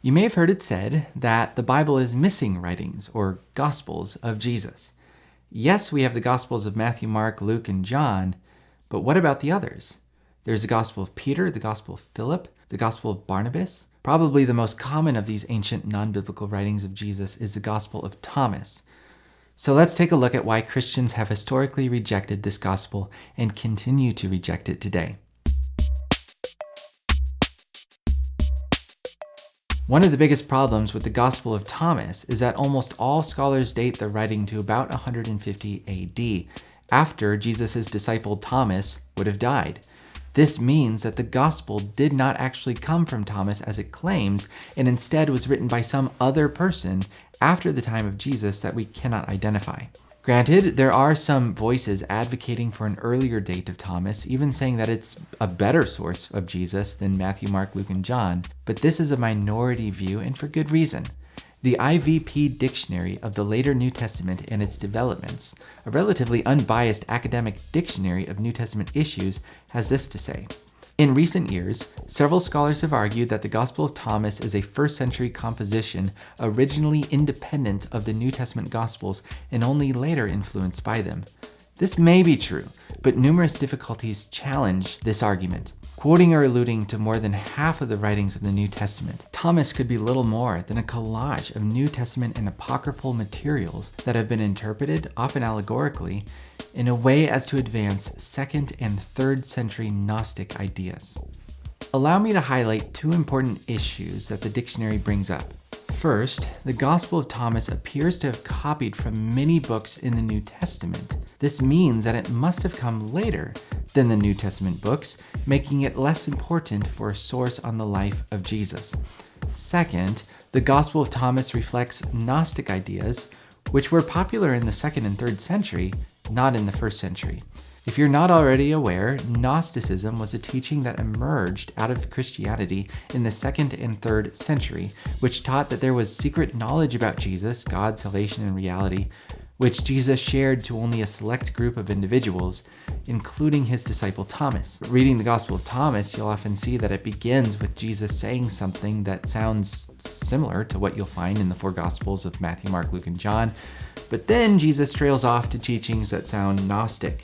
You may have heard it said that the Bible is missing writings or Gospels of Jesus. Yes, we have the Gospels of Matthew, Mark, Luke, and John, but what about the others? There's the Gospel of Peter, the Gospel of Philip, the Gospel of Barnabas. Probably the most common of these ancient non-biblical writings of Jesus is the Gospel of Thomas. So let's take a look at why Christians have historically rejected this gospel and continue to reject it today. One of the biggest problems with the Gospel of Thomas is that almost all scholars date the writing to about 150 AD, after Jesus' disciple Thomas would have died. This means that the Gospel did not actually come from Thomas as it claims, and instead was written by some other person after the time of Jesus that we cannot identify. Granted, there are some voices advocating for an earlier date of Thomas, even saying that it's a better source of Jesus than Matthew, Mark, Luke, and John, but this is a minority view, and for good reason. The IVP Dictionary of the Later New Testament and its Developments, a relatively unbiased academic dictionary of New Testament issues, has this to say. In recent years, several scholars have argued that the Gospel of Thomas is a first-century composition originally independent of the New Testament Gospels and only later influenced by them. This may be true, but numerous difficulties challenge this argument. Quoting or alluding to more than half of the writings of the New Testament, Thomas could be little more than a collage of New Testament and apocryphal materials that have been interpreted, often allegorically, in a way as to advance 2nd and 3rd century Gnostic ideas. Allow me to highlight two important issues that the dictionary brings up. First, the Gospel of Thomas appears to have copied from many books in the New Testament. This means that it must have come later than the New Testament books, making it less important for a source on the life of Jesus. Second, the Gospel of Thomas reflects Gnostic ideas, which were popular in the 2nd and 3rd century, not in the 1st century. If you're not already aware, Gnosticism was a teaching that emerged out of Christianity in the 2nd and 3rd century, which taught that there was secret knowledge about Jesus, God, salvation, and reality, which Jesus shared to only a select group of individuals, including his disciple Thomas. Reading the Gospel of Thomas, you'll often see that it begins with Jesus saying something that sounds similar to what you'll find in the 4 Gospels of Matthew, Mark, Luke, and John, but then Jesus trails off to teachings that sound Gnostic.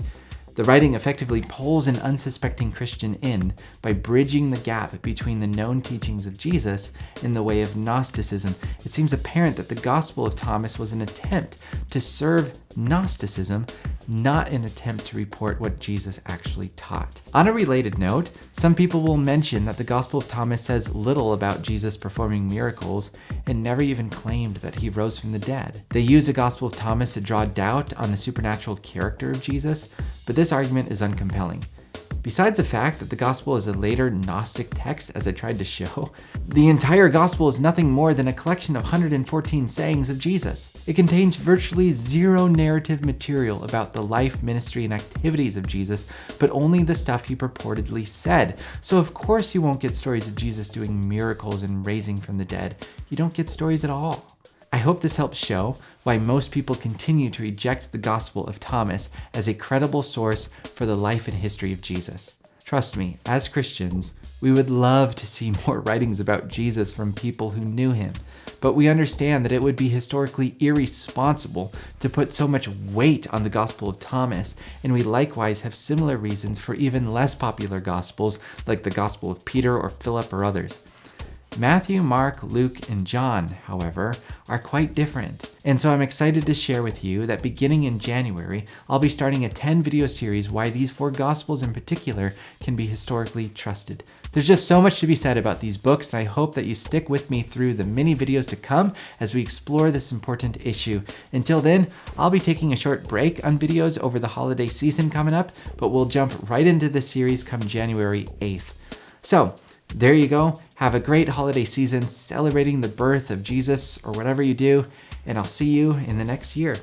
The writing effectively pulls an unsuspecting Christian in by bridging the gap between the known teachings of Jesus and the way of Gnosticism. It seems apparent that the Gospel of Thomas was an attempt to serve Gnosticism, not an attempt to report what Jesus actually taught. On a related note, some people will mention that the Gospel of Thomas says little about Jesus performing miracles and never even claimed that he rose from the dead. They use the Gospel of Thomas to draw doubt on the supernatural character of Jesus, but this argument is uncompelling. Besides the fact that the Gospel is a later Gnostic text, as I tried to show, the entire Gospel is nothing more than a collection of 114 sayings of Jesus. It contains virtually zero narrative material about the life, ministry, and activities of Jesus, but only the stuff he purportedly said. So of course you won't get stories of Jesus doing miracles and raising from the dead. You don't get stories at all. I hope this helps show why most people continue to reject the Gospel of Thomas as a credible source for the life and history of Jesus. Trust me, as Christians, we would love to see more writings about Jesus from people who knew him, but we understand that it would be historically irresponsible to put so much weight on the Gospel of Thomas, and we likewise have similar reasons for even less popular Gospels like the Gospel of Peter or Philip or others. Matthew, Mark, Luke, and John, however, are quite different. And so I'm excited to share with you that beginning in January, I'll be starting a 10-video series why these 4 Gospels in particular can be historically trusted. There's just so much to be said about these books, and I hope that you stick with me through the many videos to come as we explore this important issue. Until then, I'll be taking a short break on videos over the holiday season coming up, but we'll jump right into the series come January 8th. So, there you go. Have a great holiday season celebrating the birth of Jesus or whatever you do, and I'll see you in the next year.